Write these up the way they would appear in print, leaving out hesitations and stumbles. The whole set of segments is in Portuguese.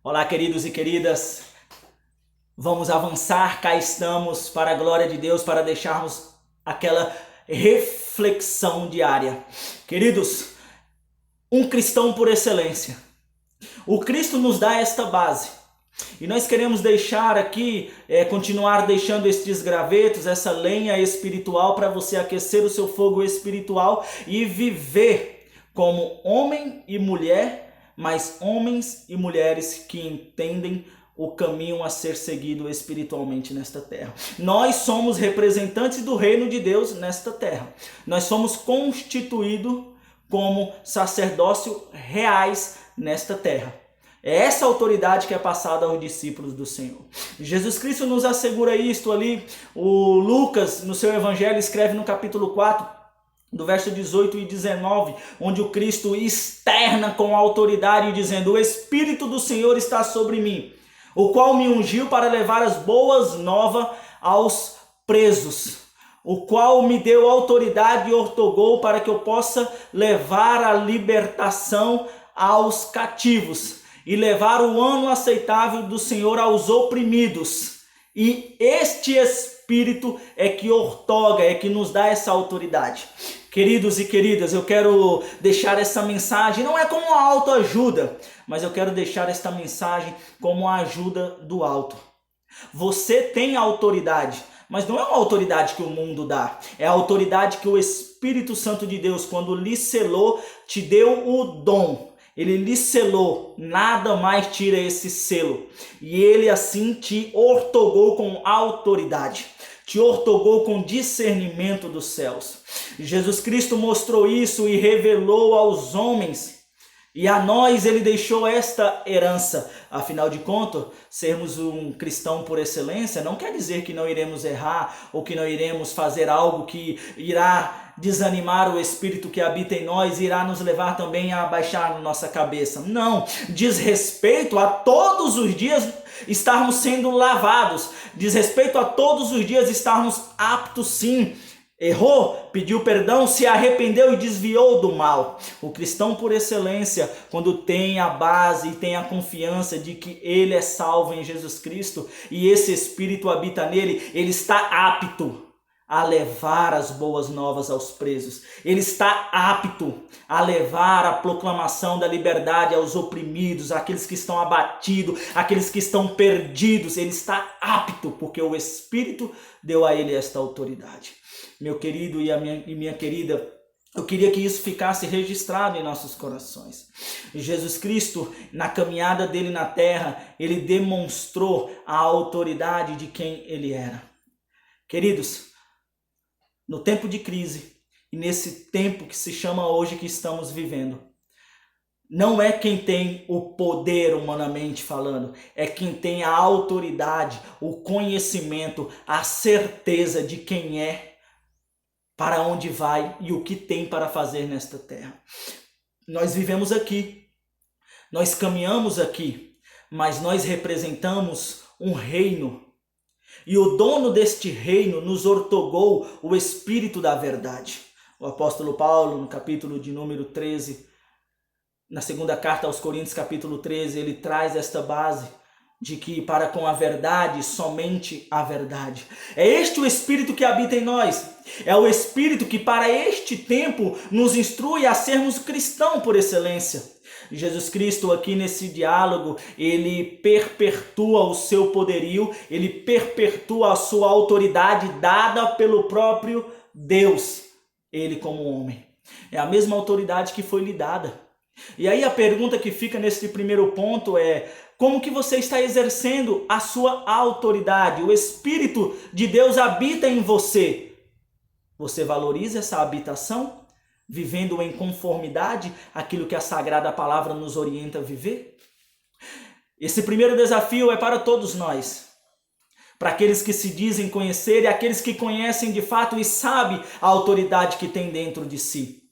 Olá, queridos e queridas, vamos avançar, cá estamos para a glória de Deus, para deixarmos aquela reflexão diária. Queridos, um cristão por excelência. O Cristo nos dá esta base. E nós queremos deixar aqui, continuar deixando estes gravetos, essa lenha espiritual para você aquecer o seu fogo espiritual e viver como homem e mulher, mas homens e mulheres que entendem o caminho a ser seguido espiritualmente nesta terra. Nós somos representantes do reino de Deus nesta terra. Nós somos constituídos como sacerdócio reais nesta terra. É essa autoridade que é passada aos discípulos do Senhor. Jesus Cristo nos assegura isto ali. O Lucas, no seu evangelho, escreve no capítulo 4, do verso 18 e 19, onde o Cristo externa com autoridade, dizendo: o Espírito do Senhor está sobre mim, o qual me ungiu para levar as boas novas aos presos, o qual me deu autoridade e ortogou para que eu possa levar a libertação aos cativos e levar o ano aceitável do Senhor aos oprimidos. E este Espírito é que ortoga, é que nos dá essa autoridade. Queridos e queridas, eu quero deixar essa mensagem, não é como uma autoajuda, mas eu quero deixar esta mensagem como a ajuda do alto. Você tem autoridade, mas não é uma autoridade que o mundo dá, é a autoridade que o Espírito Santo de Deus, quando lhe selou, te deu o dom. Ele lhe selou, nada mais tira esse selo. E ele assim te ortogou com autoridade, te ortogou com discernimento dos céus. Jesus Cristo mostrou isso e revelou aos homens. E a nós ele deixou esta herança. Afinal de contas, sermos um cristão por excelência não quer dizer que não iremos errar ou que não iremos fazer algo que irá desanimar o Espírito que habita em nós e irá nos levar também a abaixar nossa cabeça. Não, diz respeito a todos os dias estarmos sendo lavados, diz respeito a todos os dias estarmos aptos sim. Errou, pediu perdão, se arrependeu e desviou do mal. O cristão por excelência, quando tem a base e tem a confiança de que ele é salvo em Jesus Cristo e esse Espírito habita nele, ele está apto a levar as boas novas aos presos. Ele está apto a levar a proclamação da liberdade aos oprimidos, àqueles que estão abatidos, àqueles que estão perdidos. Ele está apto porque o Espírito deu a ele esta autoridade. Meu querido e minha querida, eu queria que isso ficasse registrado em nossos corações. Jesus Cristo, na caminhada dele na terra, ele demonstrou a autoridade de quem ele era. Queridos, no tempo de crise e nesse tempo que se chama hoje que estamos vivendo, não é quem tem o poder humanamente falando, é quem tem a autoridade, o conhecimento, a certeza de quem é, para onde vai e o que tem para fazer nesta terra. Nós vivemos aqui, nós caminhamos aqui, mas nós representamos um reino. E o dono deste reino nos ortogou o Espírito da verdade. O apóstolo Paulo, no capítulo de número 13, na segunda carta aos Coríntios, capítulo 13, ele traz esta base de que para com a verdade, somente a verdade. É este o Espírito que habita em nós. É o Espírito que para este tempo nos instrui a sermos cristãos por excelência. Jesus Cristo aqui nesse diálogo, ele perpetua o seu poderio, ele perpetua a sua autoridade dada pelo próprio Deus, ele como homem. É a mesma autoridade que foi lhe dada. E aí a pergunta que fica nesse primeiro ponto é: como que você está exercendo a sua autoridade? O Espírito de Deus habita em você. Você valoriza essa habitação? Vivendo em conformidade àquilo que a Sagrada Palavra nos orienta a viver? Esse primeiro desafio é para todos nós. Para aqueles que se dizem conhecer e aqueles que conhecem de fato e sabem a autoridade que tem dentro de si.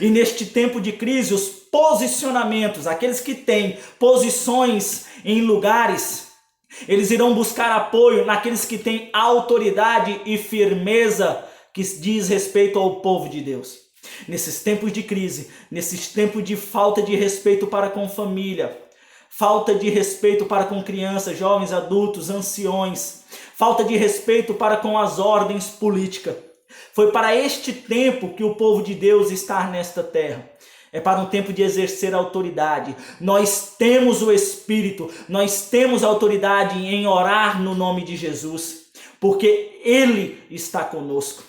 E neste tempo de crise, os posicionamentos, aqueles que têm posições em lugares, eles irão buscar apoio naqueles que têm autoridade e firmeza que diz respeito ao povo de Deus. Nesses tempos de crise, nesses tempos de falta de respeito para com família, falta de respeito para com crianças, jovens, adultos, anciões, falta de respeito para com as ordens políticas. Foi para este tempo que o povo de Deus está nesta terra. É para um tempo de exercer autoridade. Nós temos o Espírito, nós temos autoridade em orar no nome de Jesus, porque Ele está conosco.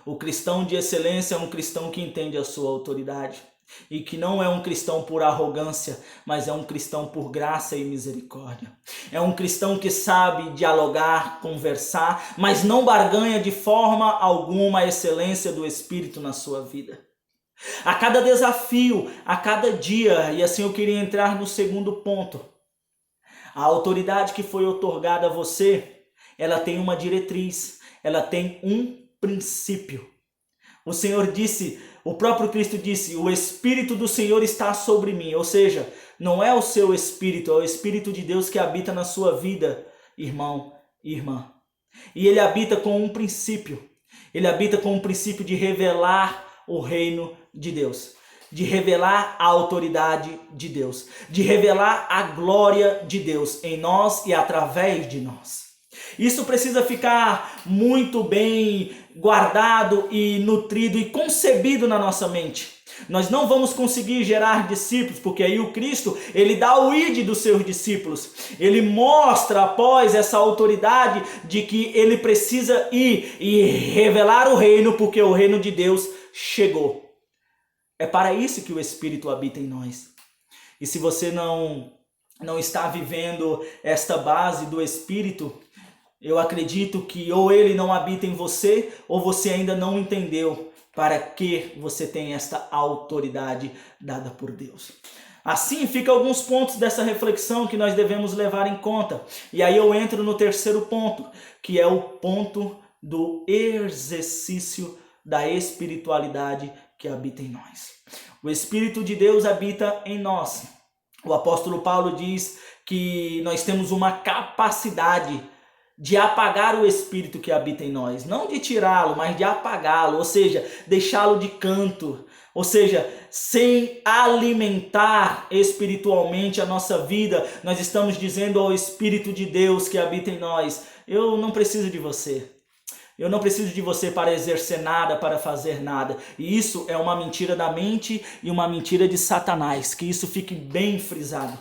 O cristão de excelência é um cristão que entende a sua autoridade e que não é um cristão por arrogância, mas é um cristão por graça e misericórdia. É um cristão que sabe dialogar, conversar, mas não barganha de forma alguma a excelência do Espírito na sua vida. A cada desafio, a cada dia, e assim eu queria entrar no segundo ponto. A autoridade que foi otorgada a você, ela tem uma diretriz, ela tem um princípio. O Senhor disse, o próprio Cristo disse, o Espírito do Senhor está sobre mim. Ou seja, não é o seu Espírito, é o Espírito de Deus que habita na sua vida, irmão e irmã. E ele habita com um princípio. Ele habita com um princípio de revelar o reino de Deus, de revelar a autoridade de Deus, de revelar a glória de Deus em nós e através de nós. Isso precisa ficar muito bem guardado e nutrido e concebido na nossa mente. Nós não vamos conseguir gerar discípulos, porque aí o Cristo, ele dá o id dos seus discípulos. Ele mostra após essa autoridade de que ele precisa ir e revelar o reino, porque o reino de Deus chegou. É para isso que o Espírito habita em nós. E se você não está vivendo esta base do Espírito, eu acredito que ou ele não habita em você, ou você ainda não entendeu para que você tem esta autoridade dada por Deus. Assim, ficam alguns pontos dessa reflexão que nós devemos levar em conta. E aí eu entro no terceiro ponto, que é o ponto do exercício da espiritualidade que habita em nós. O Espírito de Deus habita em nós. O apóstolo Paulo diz que nós temos uma capacidade de apagar o Espírito que habita em nós. Não de tirá-lo, mas de apagá-lo, ou seja, deixá-lo de canto. Ou seja, sem alimentar espiritualmente a nossa vida, nós estamos dizendo ao Espírito de Deus que habita em nós, eu não preciso de você. Eu não preciso de você para exercer nada, para fazer nada. E isso é uma mentira da mente e uma mentira de Satanás. Que isso fique bem frisado.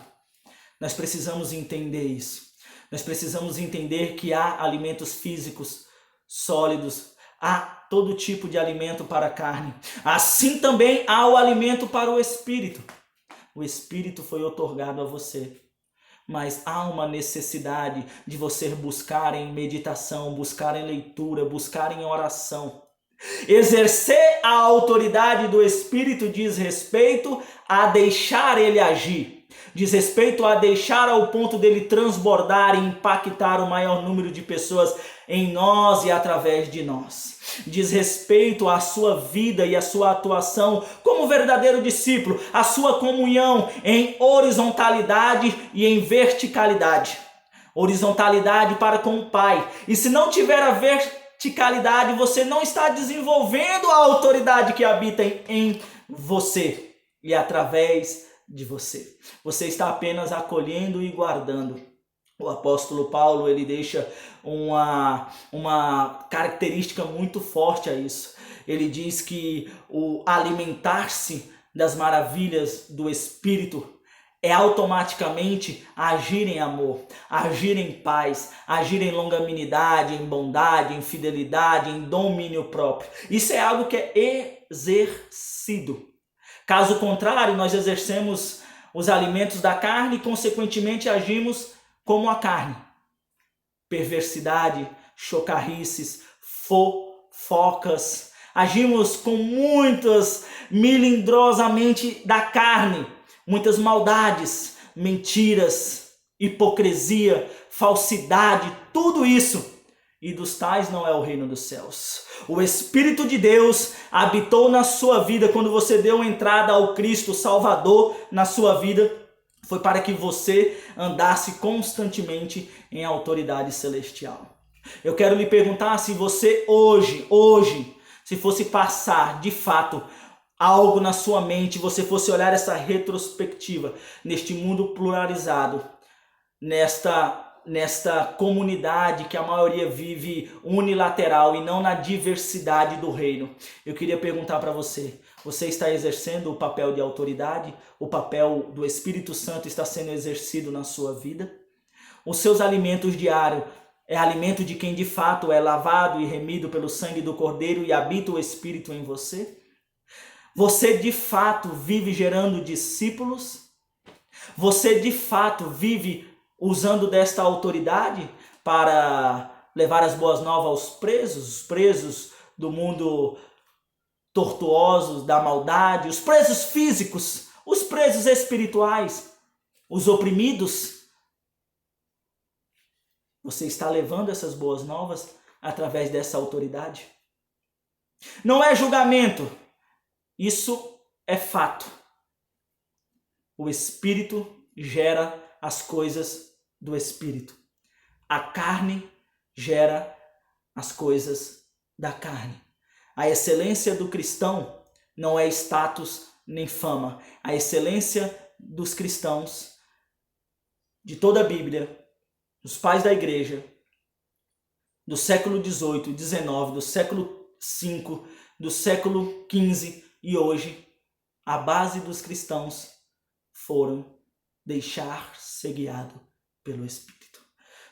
Nós precisamos entender isso. Nós precisamos entender que há alimentos físicos sólidos. Há todo tipo de alimento para a carne. Assim também há o alimento para o Espírito. O Espírito foi otorgado a você. Mas há uma necessidade de você buscar em meditação, buscar em leitura, buscar em oração. Exercer a autoridade do Espírito diz respeito a deixar ele agir. Diz respeito a deixar ao ponto dele transbordar e impactar o maior número de pessoas em nós e através de nós. Diz respeito à sua vida e à sua atuação como verdadeiro discípulo, a sua comunhão em horizontalidade e em verticalidade. Horizontalidade para com o Pai. E se não tiver a verticalidade, você não está desenvolvendo a autoridade que habita em você e através de você. Você está apenas acolhendo e guardando. O apóstolo Paulo, ele deixa uma característica muito forte a isso. Ele diz que o alimentar-se das maravilhas do Espírito é automaticamente agir em amor, agir em paz, agir em longanimidade, em bondade, em fidelidade, em domínio próprio. Isso é algo que é exercido. Caso contrário, nós exercemos os alimentos da carne e, consequentemente, agimos como a carne. Perversidade, chocarrices, fofocas. Agimos com muitas melindrosamente da carne, muitas maldades, mentiras, hipocrisia, falsidade, tudo isso. E dos tais não é o reino dos céus. O Espírito de Deus habitou na sua vida quando você deu entrada ao Cristo Salvador na sua vida. Foi para que você andasse constantemente em autoridade celestial. Eu quero lhe perguntar se você hoje, se fosse passar de fato algo na sua mente, você fosse olhar essa retrospectiva neste mundo pluralizado, nesta comunidade que a maioria vive unilateral e não na diversidade do reino. Eu queria perguntar para você, você está exercendo o papel de autoridade? O papel do Espírito Santo está sendo exercido na sua vida? Os seus alimentos diários é alimento de quem de fato é lavado e remido pelo sangue do Cordeiro e habita o Espírito em você? Você de fato vive gerando discípulos? Você de fato vive usando desta autoridade para levar as boas novas aos presos, os presos do mundo tortuosos, da maldade, os presos físicos, os presos espirituais, os oprimidos? Você está levando essas boas novas através dessa autoridade? Não é julgamento, isso é fato. O Espírito gera as coisas do Espírito. A carne gera as coisas da carne. A excelência do cristão não é status nem fama. A excelência dos cristãos, de toda a Bíblia, dos pais da igreja, do século XVIII, XIX, do século V, do século XV e hoje, a base dos cristãos foram deixar ser guiado pelo Espírito.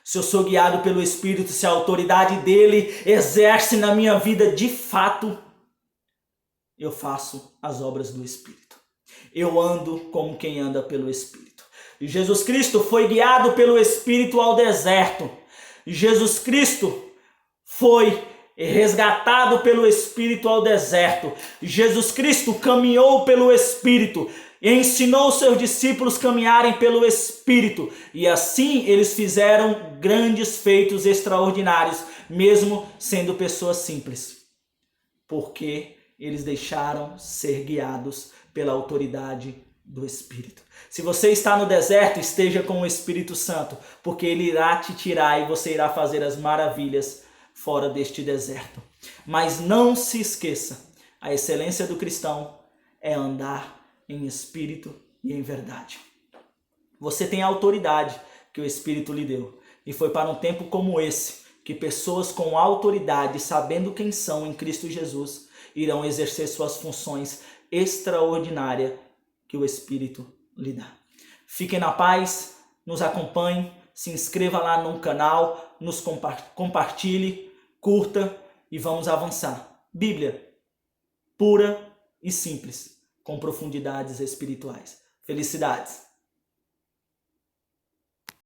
Se eu sou guiado pelo Espírito, se a autoridade dele exerce na minha vida de fato, eu faço as obras do Espírito. Eu ando como quem anda pelo Espírito. Jesus Cristo foi guiado pelo Espírito ao deserto. Jesus Cristo foi resgatado pelo Espírito ao deserto. Jesus Cristo caminhou pelo Espírito e ensinou seus discípulos a caminharem pelo Espírito. E assim eles fizeram grandes feitos extraordinários, mesmo sendo pessoas simples. Porque eles deixaram ser guiados pela autoridade do Espírito. Se você está no deserto, esteja com o Espírito Santo, porque ele irá te tirar e você irá fazer as maravilhas fora deste deserto. Mas não se esqueça, a excelência do cristão é andar em espírito e em verdade. Você tem a autoridade que o Espírito lhe deu. E foi para um tempo como esse que pessoas com autoridade, sabendo quem são em Cristo Jesus, irão exercer suas funções extraordinárias que o Espírito lhe dá. Fiquem na paz, nos acompanhe, se inscreva lá no canal, nos compartilhe, curta e vamos avançar. Bíblia pura e simples, com profundidades espirituais. Felicidades!